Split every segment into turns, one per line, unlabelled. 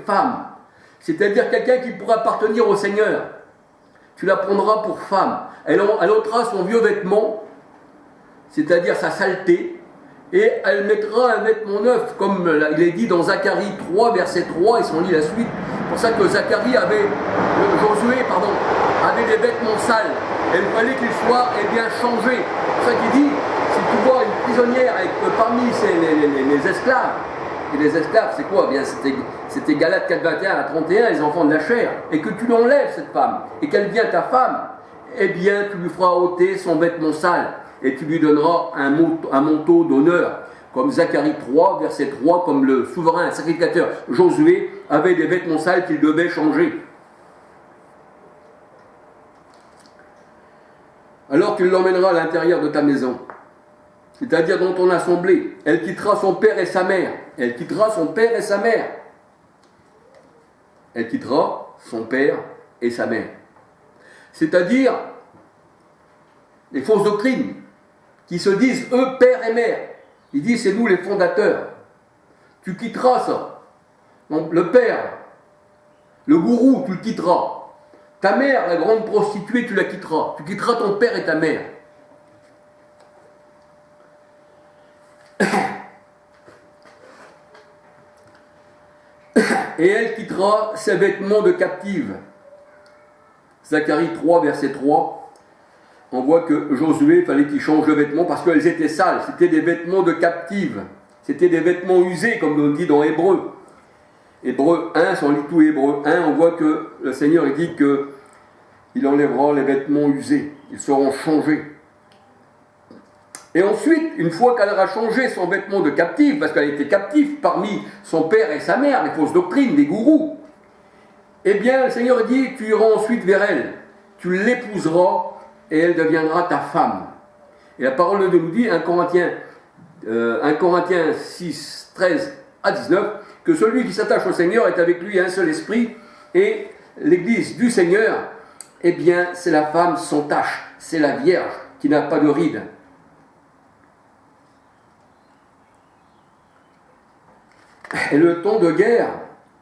femme, c'est-à-dire quelqu'un qui pourrait appartenir au Seigneur. Tu la prendras pour femme. Elle ôtera son vieux vêtement, c'est-à-dire sa saleté, et elle mettra un vêtement neuf, comme il est dit dans Zacharie 3, verset 3, et si on lit la suite. C'est pour ça que Josué, avait des vêtements sales. Et il fallait qu'il soit changé. C'est pour ça qu'il dit, si tu vois une prisonnière parmi les esclaves, et les esclaves, c'est quoi? Bien, c'était Galates 4, 21 à 31, les enfants de la chair, et que tu l'enlèves, cette femme, et qu'elle devient ta femme, eh bien, tu lui feras ôter son vêtement sale, et tu lui donneras un manteau d'honneur, comme Zacharie 3, verset 3, comme le souverain sacrificateur Josué avait des vêtements sales qu'il devait changer. Alors tu l'emmèneras à l'intérieur de ta maison, c'est-à-dire dans ton assemblée. Elle quittera son père et sa mère. Elle quittera son père et sa mère. Elle quittera son père et sa mère. C'est-à-dire les fausses doctrines qui se disent, eux, père et mère. Ils disent, c'est nous les fondateurs. Tu quitteras ça. Donc le père, le gourou, tu le quitteras. Ta mère, la grande prostituée, tu la quitteras. Tu quitteras ton père et ta mère. Et elle quittera ses vêtements de captive. Zacharie 3, verset 3. On voit que Josué, il fallait qu'il change de vêtements parce qu'elles étaient sales. C'était des vêtements de captive. C'était des vêtements usés, comme on dit dans Hébreu. Hébreu 1, si on lit tout Hébreu 1, on voit que le Seigneur dit qu'il enlèvera les vêtements usés. Ils seront changés. Et ensuite, une fois qu'elle aura changé son vêtement de captive, parce qu'elle était captive parmi son père et sa mère, les fausses doctrines, les gourous, eh bien, le Seigneur dit, tu iras ensuite vers elle, tu l'épouseras et elle deviendra ta femme. Et la parole de Dieu nous dit, 1 Corinthiens 6, 13 à 19, que celui qui s'attache au Seigneur est avec lui un seul esprit, et l'église du Seigneur, eh bien, c'est la femme sans tache, c'est la Vierge qui n'a pas de rides. Et le temps de guerre,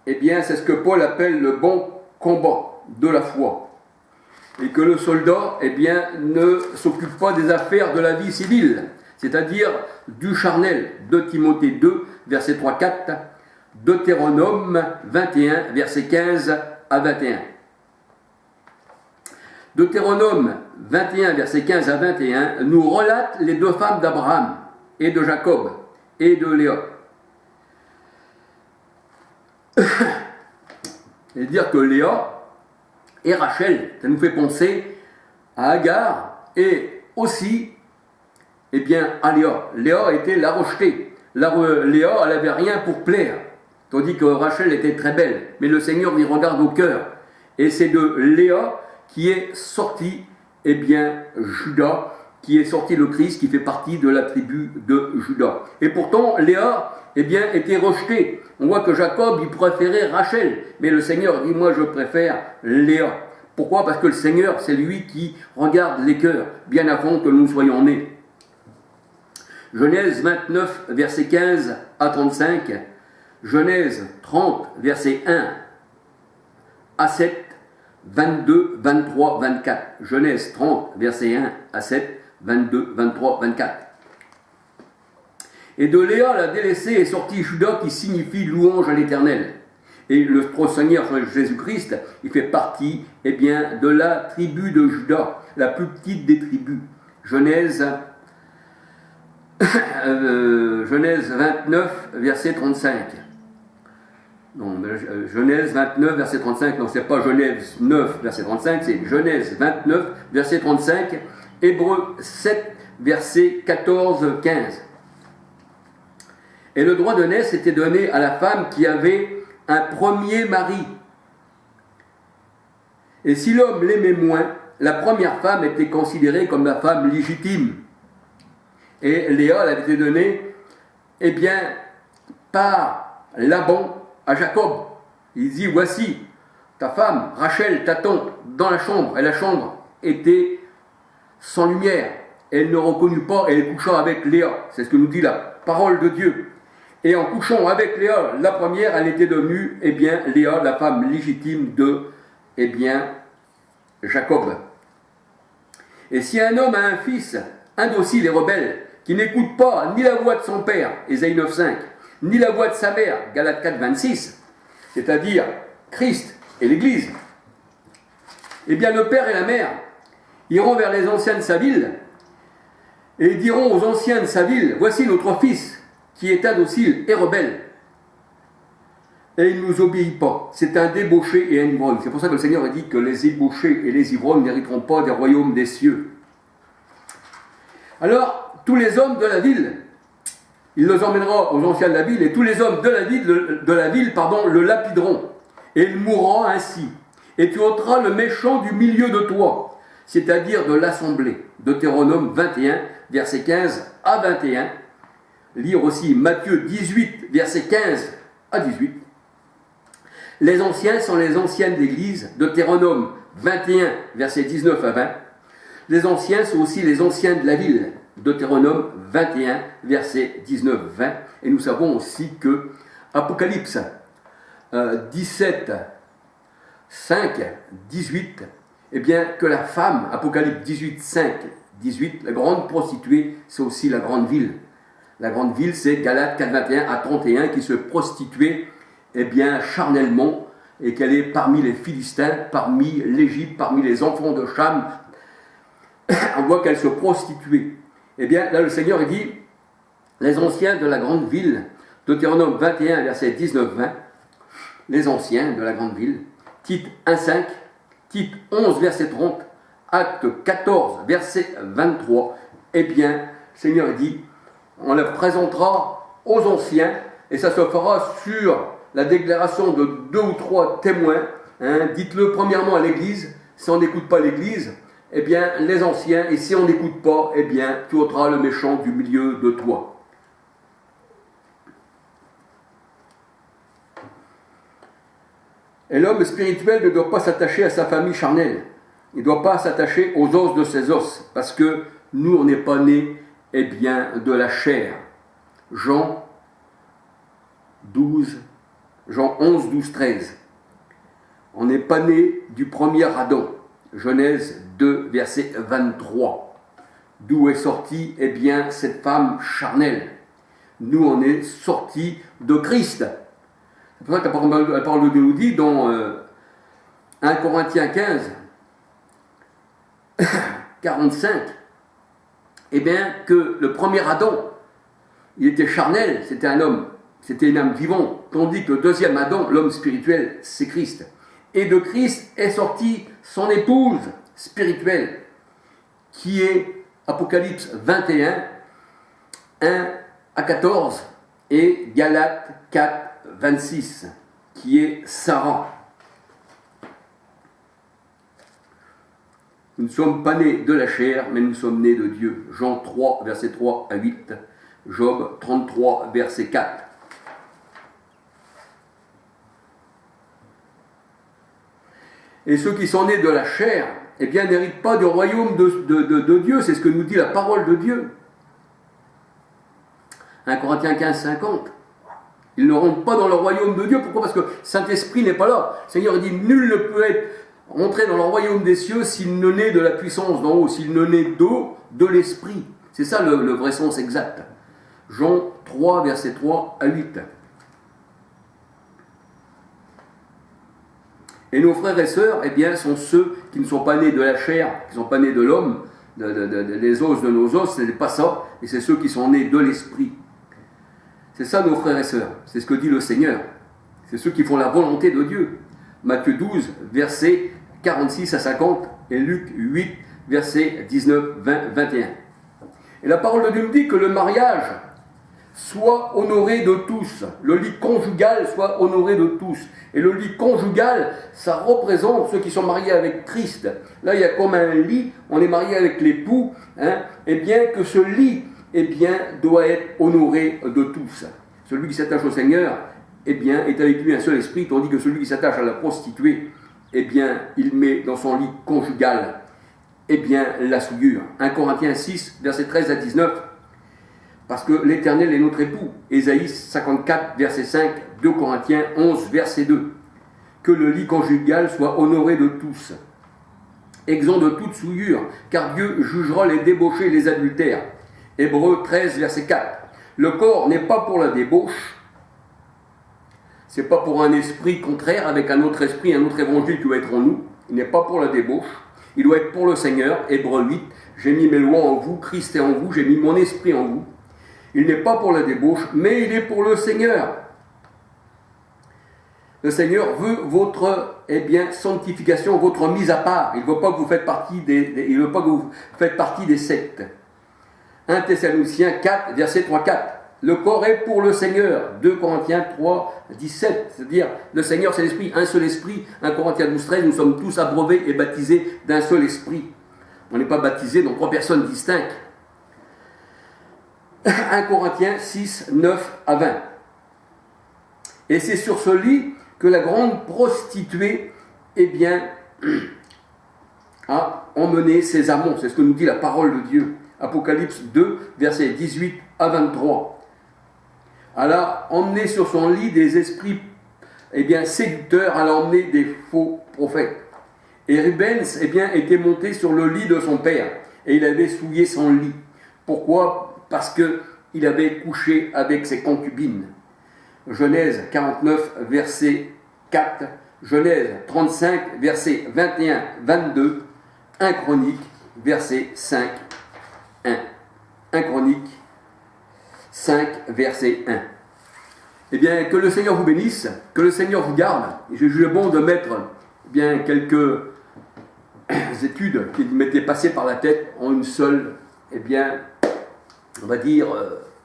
eh bien, c'est ce que Paul appelle le bon combat de la foi. Et que le soldat, eh bien, ne s'occupe pas des affaires de la vie civile, c'est-à-dire du charnel. 2 Timothée 2, verset 3-4, Deutéronome 21, verset 15 à 21. Deutéronome 21, verset 15 à 21, nous relate les deux femmes d'Abraham et de Jacob et de Léa. Et dire que Léa et Rachel, ça nous fait penser à Agar et aussi eh bien, à Léa. Léa était la rejetée. Léa, elle n'avait rien pour plaire, tandis que Rachel était très belle. Mais le Seigneur lui regarde au cœur. Et c'est de Léa qui est sorti, eh bien, Judas, qui est sorti le Christ, qui fait partie de la tribu de Judas. Et pourtant, Léa, eh bien, était rejetée. On voit que Jacob, il préférait Rachel. Mais le Seigneur dit, moi, je préfère Léa. Pourquoi? Parce que le Seigneur, c'est lui qui regarde les cœurs, bien avant que nous soyons nés. Genèse 29, verset 15 à 35. Genèse 30, verset 1 à 7. 22, 23, 24. Genèse 30, verset 1 à 7, 22, 23, 24. Et de Léa, la délaissée, est sorti Judas, qui signifie louange à l'Éternel. Et notre Seigneur Jésus-Christ, il fait partie, eh bien, de la tribu de Judas, la plus petite des tribus. Genèse 29, verset 35. Non, Genèse 29, verset 35, non, c'est pas Genèse 9, verset 35, c'est Genèse 29, verset 35, Hébreux 7, verset 14, 15. Et le droit de naissance était donné à la femme qui avait un premier mari. Et si l'homme l'aimait moins, la première femme était considérée comme la femme légitime. Et Léa, elle avait été donnée, eh bien, par Laban à Jacob. Il dit, voici, ta femme, Rachel, t'attend dans la chambre. Et la chambre était sans lumière. Elle ne reconnut pas et elle coucha avec Léa. C'est ce que nous dit la parole de Dieu. Et en couchant avec Léa, la première, elle était devenue, eh bien, Léa, la femme légitime de, eh bien, Jacob. Et si un homme a un fils indocile et rebelle, qui n'écoute pas ni la voix de son père, Ésaïe 9,5, ni la voix de sa mère, Galates 4,26, c'est-à-dire Christ et l'Église, eh bien le père et la mère iront vers les anciens de sa ville et diront aux anciens de sa ville, voici notre fils qui est indocile et rebelle. Et il ne nous obéit pas. C'est un débauché et un ivrogne. C'est pour ça que le Seigneur a dit que les débauchés et les ivrognes n'hériteront pas des royaumes des cieux. Alors, tous les hommes de la ville, il les emmènera aux anciens de la ville, et tous les hommes de la ville, le lapideront. Et il mourra ainsi. Et tu ôteras le méchant du milieu de toi, c'est-à-dire de l'assemblée. Deutéronome 21, versets 15 à 21. Lire aussi Matthieu 18, versets 15 à 18. Les anciens sont les anciennes d'église, Deutéronome 21, versets 19 à 20. Les anciens sont aussi les anciens de la ville, Deutéronome 21, versets 19-20. Et nous savons aussi que Apocalypse 17, 5, 18, eh bien que la femme, Apocalypse 18, 5, 18, la grande prostituée, c'est aussi la grande ville. La grande ville, c'est Galates 4, 21 à 31, qui se prostituait, eh bien, charnellement, et qu'elle est parmi les Philistins, parmi l'Égypte, parmi les enfants de Cham. On voit qu'elle se prostituait. Eh bien, là, le Seigneur, il dit, les anciens de la grande ville, Deutéronome 21, verset 19-20, les anciens de la grande ville, Tite 1,5, Tite 11, verset 30, Acte 14, verset 23, eh bien, le Seigneur dit, on la présentera aux anciens, et ça se fera sur la déclaration de 2 ou 3 témoins. Dites-le premièrement à l'Église. Si on n'écoute pas l'Église, eh bien, les anciens, et si on n'écoute pas, eh bien, tu ôteras le méchant du milieu de toi. Et l'homme spirituel ne doit pas s'attacher à sa famille charnelle. Il ne doit pas s'attacher aux os de ses os, parce que nous, on n'est pas nés, eh bien, de la chair. Jean 11, 12, 13. On n'est pas né du premier Adam. Genèse 2, verset 23. D'où est sortie, eh bien, cette femme charnelle. Nous, on est sortis de Christ. C'est pour ça que la parole de Dieu nous dit dans 1 Corinthiens 15, 45, eh bien, que le premier Adam, il était charnel, c'était un homme, c'était une âme vivante, tandis que le deuxième Adam, l'homme spirituel, c'est Christ. Et de Christ est sortie son épouse spirituelle, qui est Apocalypse 21, 1 à 14, et Galates 4, 26, qui est Sarah. Nous ne sommes pas nés de la chair, mais nous sommes nés de Dieu. Jean 3, verset 3 à 8, Job 33, verset 4. Et ceux qui sont nés de la chair, eh bien, n'héritent pas du royaume de Dieu. C'est ce que nous dit la parole de Dieu. 1 Corinthiens 15, 50. Ils ne rentrent pas dans le royaume de Dieu. Pourquoi ? Parce que Saint-Esprit n'est pas là. Le Seigneur dit, nul ne peut rentrer dans le royaume des cieux s'il ne naît de la puissance d'en haut, s'il ne naît d'eau, de l'Esprit. C'est ça le vrai sens exact. Jean 3, verset 3 à 8. Et nos frères et sœurs, eh bien, sont ceux qui ne sont pas nés de la chair, qui ne sont pas nés de l'homme, des os de nos os, ce n'est pas ça, et c'est ceux qui sont nés de l'Esprit. C'est ça nos frères et sœurs, c'est ce que dit le Seigneur. C'est ceux qui font la volonté de Dieu. Matthieu 12, versets 46 à 50, et Luc 8, versets 19, 20, 21. Et la parole de Dieu nous dit que le mariage soit honoré de tous, le lit conjugal soit honoré de tous. Et le lit conjugal, ça représente ceux qui sont mariés avec Christ. Là, il y a comme un lit, on est marié avec l'époux, et bien que ce lit, eh bien, doit être honoré de tous. Celui qui s'attache au Seigneur, eh bien, est avec lui un seul esprit, tandis que celui qui s'attache à la prostituée, eh bien, il met dans son lit conjugal, eh bien, la souillure. 1 Corinthiens 6, versets 13 à 19. parce que l'Éternel est notre époux. Ésaïe 54, verset 5, 2 Corinthiens 11, verset 2. Que le lit conjugal soit honoré de tous, exempt de toute souillure, car Dieu jugera les débauchés et les adultères. Hébreux 13, verset 4. Le corps n'est pas pour la débauche, c'est pas pour un esprit contraire avec un autre esprit, un autre évangile qui doit être en nous. Il n'est pas pour la débauche, il doit être pour le Seigneur. Hébreux 8, j'ai mis mes lois en vous, Christ est en vous, j'ai mis mon esprit en vous. Il n'est pas pour la débauche, mais il est pour le Seigneur. Le Seigneur veut votre sanctification, votre mise à part. Il ne veut pas que vous faites partie des sectes. 1 Thessaloniciens 4, verset 3-4. Le corps est pour le Seigneur. 2 Corinthiens 3, 17. C'est-à-dire, le Seigneur, c'est l'Esprit, un seul Esprit. 1 Corinthiens 12, 13, nous sommes tous abreuvés et baptisés d'un seul Esprit. On n'est pas baptisés dans 3 personnes distinctes. 1 Corinthiens 6, 9 à 20. Et c'est sur ce lit que la grande prostituée, a emmené ses amants. C'est ce que nous dit la parole de Dieu. Apocalypse 2, versets 18 à 23. Elle a emmené sur son lit des esprits séducteurs, elle a emmené des faux prophètes. Et Rubens était monté sur le lit de son père, et il avait souillé son lit. Pourquoi ? Parce qu'il avait couché avec ses concubines. Genèse 49, verset 4, Genèse 35, verset 21-22, 1 Chronique, verset 5, 1. 1 Chronique 5, verset 1. Eh bien, que le Seigneur vous bénisse, que le Seigneur vous garde. Et j'ai jugé bon de mettre quelques études qui m'étaient passées par la tête en une seule,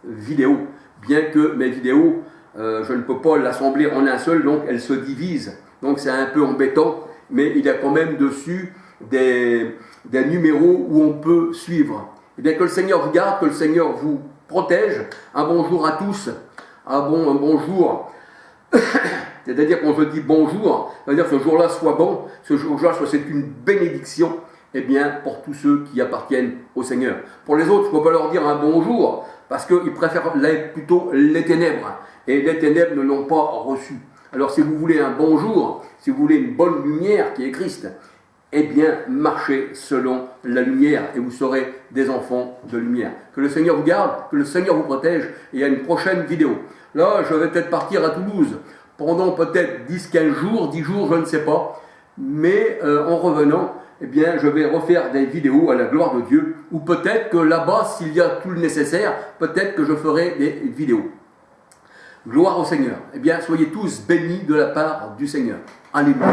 vidéo. Bien que mes vidéos, je ne peux pas l'assembler en un seul, donc elles se divisent. Donc c'est un peu embêtant, mais il y a quand même dessus des numéros où on peut suivre. Eh bien, que le Seigneur vous garde, que le Seigneur vous protège. Un bonjour à tous. Un bonjour. C'est-à-dire quand je dis bonjour, c'est-à-dire que ce jour-là soit bon, ce jour-là c'est une bénédiction, pour tous ceux qui appartiennent au Seigneur. Pour les autres, je ne peux pas leur dire un bonjour, parce qu'ils préfèrent plutôt les ténèbres. Et les ténèbres ne l'ont pas reçu. Alors si vous voulez un bonjour, si vous voulez une bonne lumière qui est Christ, marchez selon la lumière et vous serez des enfants de lumière. Que le Seigneur vous garde, que le Seigneur vous protège. Et il y a une prochaine vidéo. Là, je vais peut-être partir à Toulouse pendant peut-être 10-15 jours, 10 jours, je ne sais pas. Mais en revenant, je vais refaire des vidéos à la gloire de Dieu. Ou peut-être que là-bas, s'il y a tout le nécessaire, peut-être que je ferai des vidéos. Gloire au Seigneur. Soyez tous bénis de la part du Seigneur. Alléluia.